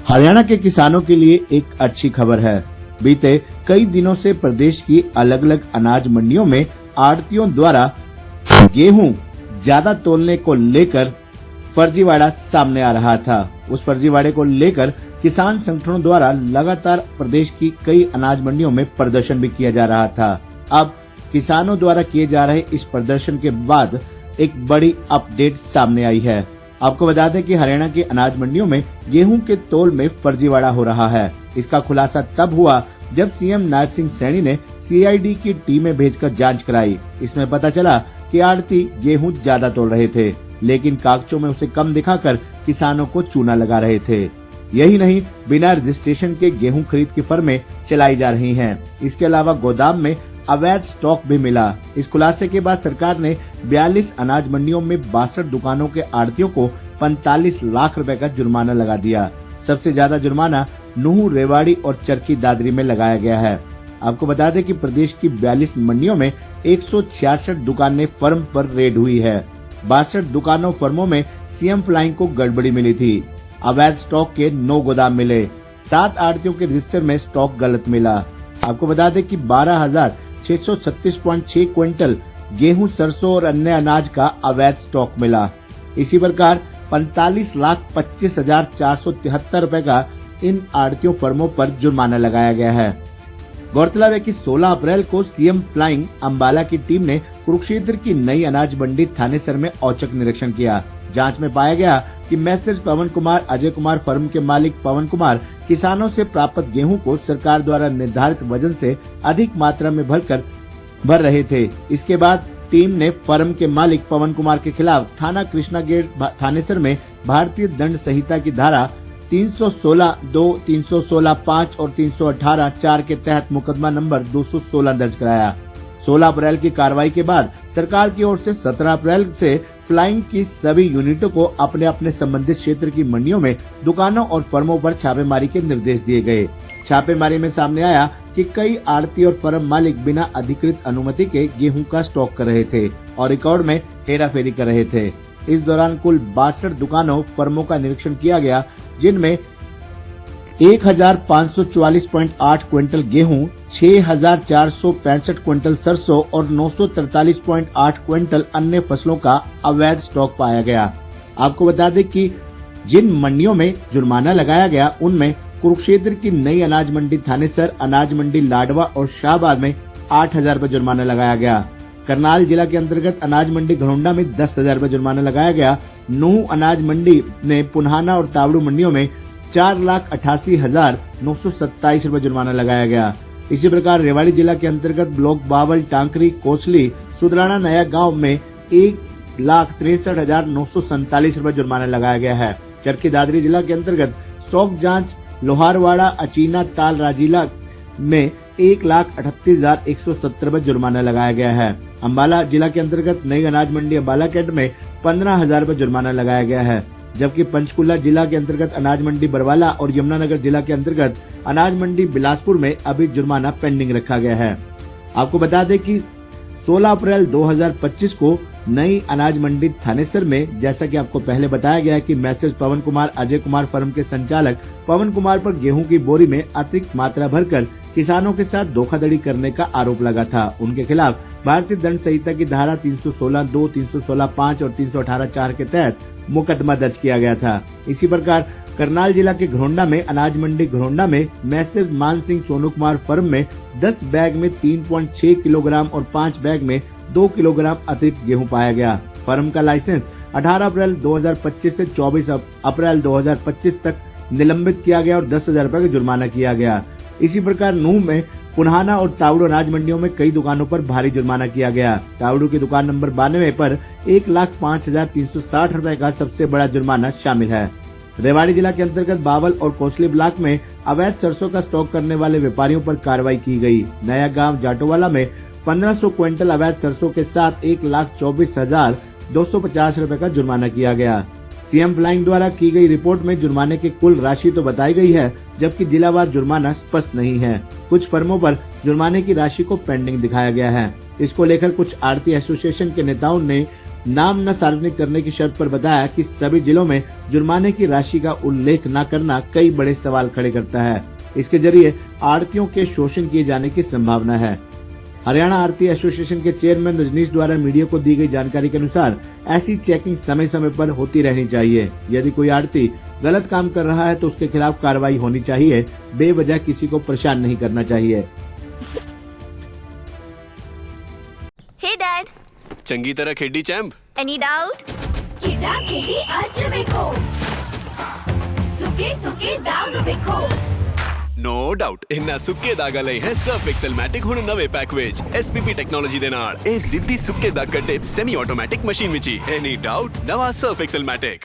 हरियाणा के किसानों के लिए एक अच्छी खबर है। बीते कई दिनों से प्रदेश की अलग अलग अनाज मंडियों में आढ़तियों द्वारा गेहूं ज्यादा तोलने को लेकर फर्जीवाड़ा सामने आ रहा था। उस फर्जीवाड़े को लेकर किसान संगठनों द्वारा लगातार प्रदेश की कई अनाज मंडियों में प्रदर्शन भी किया जा रहा था। अब किसानों द्वारा किए जा रहे इस प्रदर्शन के बाद एक बड़ी अपडेट सामने आई है। आपको बता दें कि हरियाणा की अनाज मंडियों में गेहूं के तोल में फर्जीवाड़ा हो रहा है। इसका खुलासा तब हुआ जब सीएम नायब सिंह सैनी ने सीआईडी की टीमें भेजकर जांच कराई। इसमें पता चला कि आढ़ती गेहूं ज्यादा तोल रहे थे, लेकिन कागजों में उसे कम दिखाकर किसानों को चूना लगा रहे थे। यही नहीं, बिना रजिस्ट्रेशन के गेहूं खरीद की फर्में चलाई जा रही हैं। इसके अलावा गोदाम में अवैध स्टॉक भी मिला। इस खुलासे के बाद सरकार ने 42 अनाज मंडियों में 62 दुकानों के आढ़तियों को 45 लाख रुपए का जुर्माना लगा दिया। सबसे ज्यादा जुर्माना नूह, रेवाड़ी और चरखी दादरी में लगाया गया है। आपको बता दें कि प्रदेश की 42 मंडियों में 166 दुकानें फर्म पर रेड हुई है। 62 दुकानों फर्मों में सीएम फ्लाइंग को गड़बड़ी मिली थी। अवैध स्टॉक के 9 गोदाम मिले। 7 आढ़तियों के रजिस्टर में स्टॉक गलत मिला। आपको बता दें कि 12,636.6 क्विंटल गेहूं, सरसों और अन्य अनाज का अवैध स्टॉक मिला। इसी प्रकार 45,25,473 रुपए का इन आढ़तियों फर्मों पर जुर्माना लगाया गया है। गौरतलब है कि 16 अप्रैल को सीएम फ्लाइंग अंबाला की टीम ने कुरुक्षेत्र की नई अनाज मंडी थानेसर में औचक निरीक्षण किया। जांच में पाया गया कि मैसेज पवन कुमार, अजय कुमार फर्म के मालिक पवन कुमार किसानों से प्राप्त गेहूं को सरकार द्वारा निर्धारित वजन से अधिक मात्रा में भर रहे थे। इसके बाद टीम ने फर्म के मालिक पवन कुमार के खिलाफ थाना कृष्णा गेट थानेसर में भारतीय दंड संहिता की धारा 316(2), 316(5) और 318(4) के तहत मुकदमा नंबर 216 दर्ज कराया। 16 अप्रैल की कार्रवाई के बाद सरकार की ओर से 17 अप्रैल से फ्लाइंग की सभी यूनिटों को अपने अपने संबंधित क्षेत्र की मंडियों में दुकानों और फर्मों पर छापेमारी के निर्देश दिए गए। छापेमारी में सामने आया कि कई आढ़ती और फर्म मालिक बिना अधिकृत अनुमति के गेहूं का स्टॉक कर रहे थे और रिकॉर्ड में हेराफेरी कर रहे थे। इस दौरान कुल 62 दुकानों फर्मों का निरीक्षण किया गया, जिनमें 1,544.8 क्विंटल गेहूं, 6,465 क्विंटल सरसों और 943.8 क्विंटल अन्य फसलों का अवैध स्टॉक पाया गया। आपको बता दें कि जिन मंडियों में जुर्माना लगाया गया उनमें कुरुक्षेत्र की नई अनाज मंडी थानेसर, अनाज मंडी लाडवा और शाहबाद में 8,000 रुपए जुर्माना लगाया गया। करनाल जिला के अंतर्गत अनाज मंडी घरौंडा में 10,000 रुपए जुर्माना लगाया गया। नूह अनाज मंडी में पुन्हाना और तावड़ू मंडियों में 4,88,927 रुपए जुर्माना लगाया गया। इसी प्रकार रेवाड़ी जिला के अंतर्गत ब्लॉक बावल, टांकरी, कोसली, सुदराना, नया गांव में 1,63,947 रुपए जुर्माना लगाया गया है। चरखी दादरी जिला के अंतर्गत स्टॉक जांच, लोहारवाड़ा, अचीना, ताल, राजीला में 1,38,170 रुपए जुर्माना लगाया गया है। अंबाला जिला के अंतर्गत नई अनाज मंडी अंबाला कैंट में 15,000 रुपए जुर्माना लगाया गया है, जबकि पंचकुला जिला के अंतर्गत अनाज मंडी बरवाला और यमुनानगर जिला के अंतर्गत अनाज मंडी बिलासपुर में अभी जुर्माना पेंडिंग रखा गया है। आपको बता दें कि 16 अप्रैल 2025 को नई अनाज मंडी थानेसर में, जैसा कि आपको पहले बताया गया कि मैसेज पवन कुमार, अजय कुमार फर्म के संचालक पवन कुमार पर गेहूं की बोरी में अतिरिक्त मात्रा भरकर किसानों के साथ धोखाधड़ी करने का आरोप लगा था। उनके खिलाफ भारतीय दंड संहिता की धारा 316(2), 316(5) और 318(4) के तहत मुकदमा दर्ज किया गया था। इसी प्रकार करनाल जिला के घरौंडा में अनाज मंडी घरौंडा में मैसेज मान सिंह सोनू कुमार फर्म में 10 बैग में 3.6 किलोग्राम और 5 बैग में 2 किलोग्राम अतिरिक्त गेहूं पाया गया। फर्म का लाइसेंस 18 अप्रैल 2025 से 24 अप्रैल 2025 तक निलंबित किया गया और 10,000 रुपए का जुर्माना किया गया। इसी प्रकार नूह में पुन्हाना और तावड़ू अनाज मंडियों में कई दुकानों पर भारी जुर्माना किया गया। तावड़ू की दुकान नंबर 92 पर 1,05,360 रुपए का सबसे बड़ा जुर्माना शामिल है। रेवाड़ी जिला के अंतर्गत बावल और कोसली ब्लॉक में अवैध सरसों का स्टॉक करने वाले व्यापारियों पर कार्रवाई की गई। नया गांव जाटोवाला में 1500 क्विंटल अवैध सरसों के साथ 1,24,250 रुपए का जुर्माना किया गया। सीएम फ्लाइंग द्वारा की गई रिपोर्ट में जुर्माने की कुल राशि तो बताई गई है, जबकि जिलावार जुर्माना स्पष्ट नहीं है। कुछ फर्मों पर जुर्माने की राशि को पेंडिंग दिखाया गया है। इसको लेकर कुछ आढ़ती एसोसिएशन के नेताओं ने नाम न सार्वजनिक करने की शर्त पर बताया कि सभी जिलों में जुर्माने की राशि का उल्लेख न करना कई बड़े सवाल खड़े करता है। इसके जरिए आड़तियों के शोषण किए जाने की संभावना है। हरियाणा आड़ती एसोसिएशन के चेयरमैन रजनीश द्वारा मीडिया को दी गई जानकारी के अनुसार ऐसी चेकिंग समय समय पर होती रहनी चाहिए। यदि कोई आड़ती गलत काम कर रहा है तो उसके खिलाफ कार्रवाई होनी चाहिए। बेवजह किसी को परेशान नहीं करना चाहिए। Hey Dad, चंगी तरह खेडी चैंप। any doubt? ಕಿಡ ಕಿಡಿ ಹಚ್ಚಬೇಕು ಸುಖಿ ಸುಖಿ ದಾಗ ಬೇಕು नो डाउट इन्ना सुक्के दागा लई है सर्फ एक्सेल मैटिक हुण नवे पैक विच एसपीपी टेक्नोलॉजी दे नाल ए जिद्दी सुक्के दाग कड्डे सेमी ऑटोमैटिक मशीन विच ही एनी डाउट नवा सर्फ एक्सेल मैटिक।